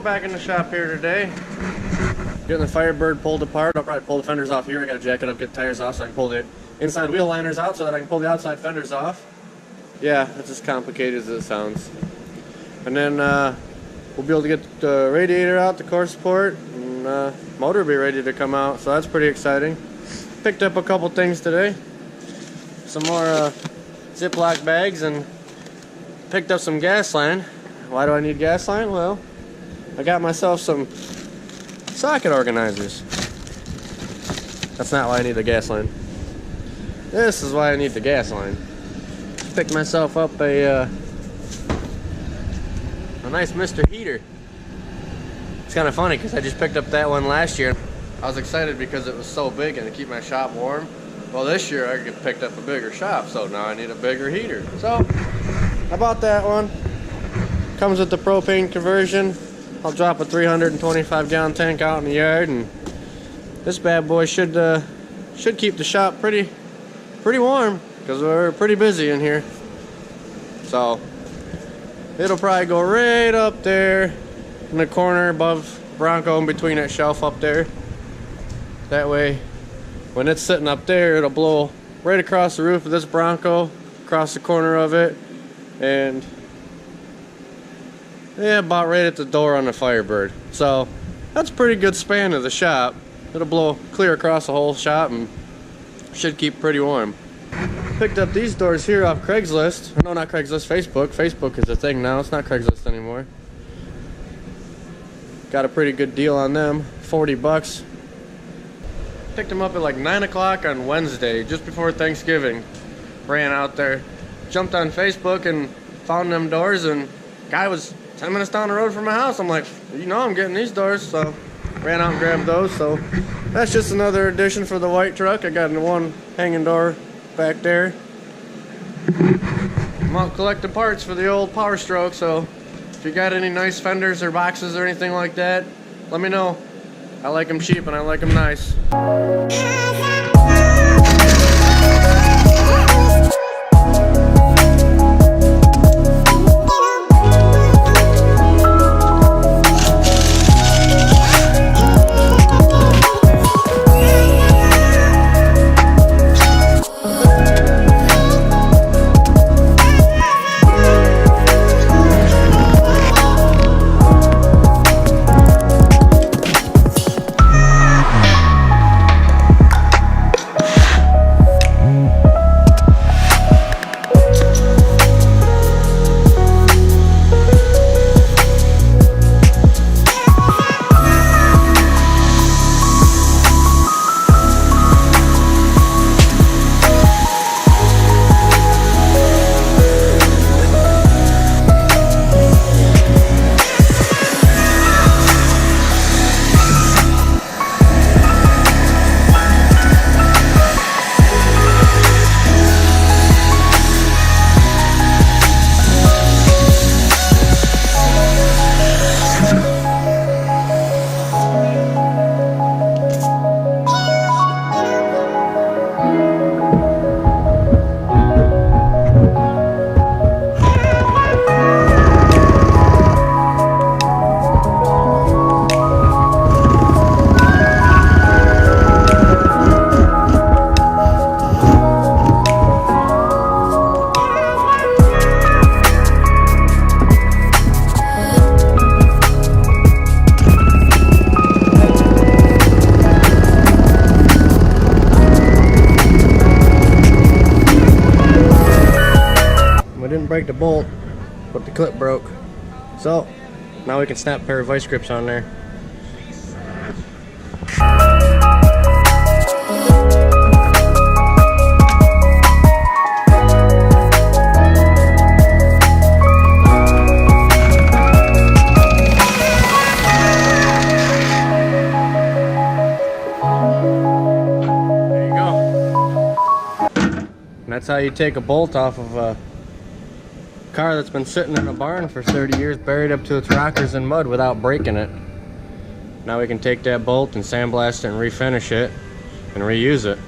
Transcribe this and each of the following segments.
Back in the shop here today, getting the FireBird pulled apart. I'll probably pull the fenders off here. I gotta jack it up, get the tires off so I can pull the inside wheel liners out so that I can pull the outside fenders off. Yeah, it's as complicated as it sounds. And then we'll be able to get the radiator out, the core support, and motor will be ready to come out, so that's pretty exciting. Picked up a couple things today, some more Ziploc bags, and picked up some gas line. Why do I need gas line? Well, I got myself some socket organizers. That's not why I need the gas line. This is why I need the gas line. Picked myself up a nice Mr. Heater. It's kind of funny because I just picked up that one last year. I was excited because it was so big and to keep my shop warm. Well, this year I picked up a bigger shop, so now I need a bigger heater. So I bought that one. Comes with the propane conversion. I'll drop a 325 gallon tank out in the yard, and this bad boy should keep the shop pretty warm because we're pretty busy in here. So it'll probably go right up there in the corner above Bronco, in between that shelf up there. That way, when it's sitting up there, it'll blow right across the roof of this Bronco, across the corner of it, and yeah, about right at the door on the FireBird. So that's a pretty good span of the shop. It'll blow clear across the whole shop and should keep pretty warm. Picked up these doors here off Craigslist. No, not Craigslist, Facebook. Facebook is a thing now. It's not Craigslist anymore. Got a pretty good deal on them, 40 bucks. Picked them up at like 9 o'clock on Wednesday, just before Thanksgiving. Ran out there, jumped on Facebook and found them doors, and guy was 10 minutes down the road from my house. I'm like, you know I'm getting these doors, so ran out and grabbed those. So that's just another addition for the white truck. I got one hanging door back there. I'm out collecting parts for the old Power Stroke, so if you got any nice fenders or boxes or anything like that, let me know. I like them cheap and I like them nice. Break the bolt, but the clip broke. So now we can snap a pair of vice grips on there. That's how you take a bolt off of a car that's been sitting in a barn for 30 years, buried up to its rockers in mud without breaking it. Now we can take that bolt and sandblast it and refinish it and reuse it.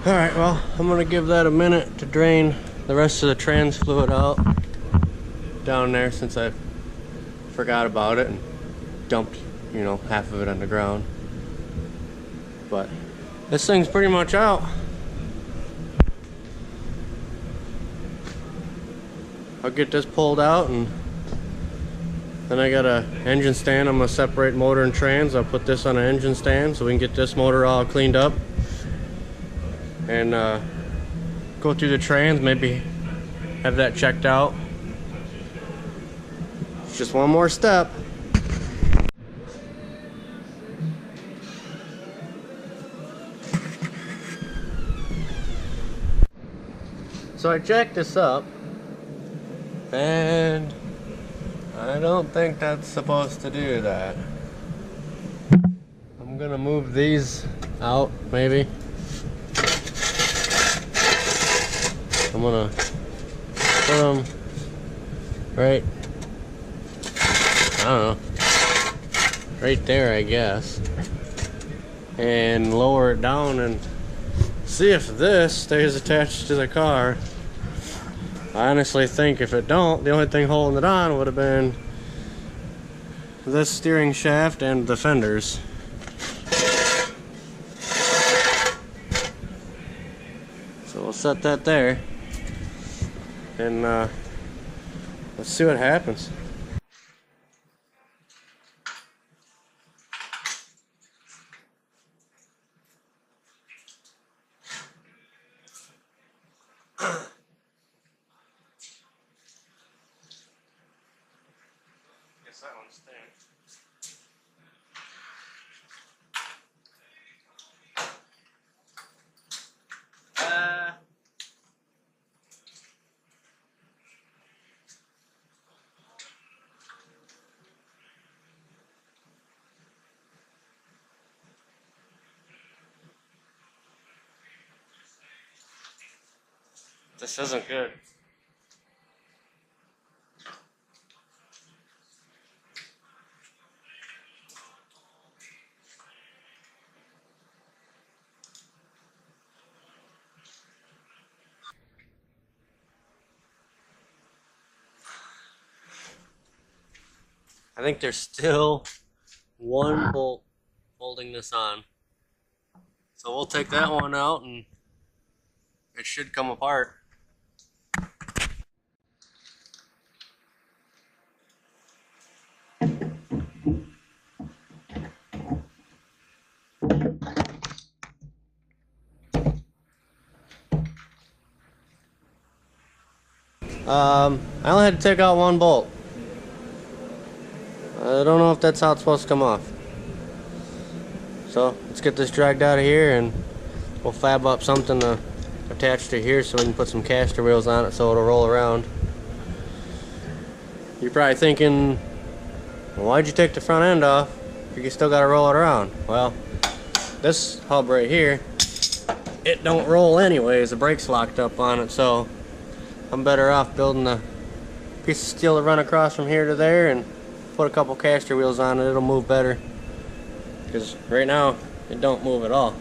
Alright, well, I'm gonna give that a minute to drain the rest of the trans fluid out down there, since I forgot about it and dumped, you know, half of it on the ground. But this thing's pretty much out. I'll get this pulled out, and then I got a engine stand. I'm gonna separate motor and trans. I'll put this on an engine stand so we can get this motor all cleaned up and go through the trans, maybe have that checked out. It's just one more step. So I jacked this up, and I don't think that's supposed to do that. I'm gonna move these out, maybe. I'm gonna put them right, I don't know, right there, I guess, and lower it down and see if this stays attached to the car. I honestly think if it don't, the only thing holding it on would have been this steering shaft and the fenders. So we'll set that there, and let's see what happens. Guess that one stinks. This isn't good. I think there's still one bolt holding this on. So we'll take that one out and it should come apart. I only had to take out one bolt. I don't know if that's how it's supposed to come off. So let's get this dragged out of here and we'll fab up something to attach to here so we can put some caster wheels on it so it'll roll around. You're probably thinking, well, why'd you take the front end off if you still got to roll it around? Well, this hub right here, it don't roll anyways. The brake's locked up on it, so I'm better off building a piece of steel to run across from here to there and put a couple caster wheels on it. It'll move better, because right now it don't move at all.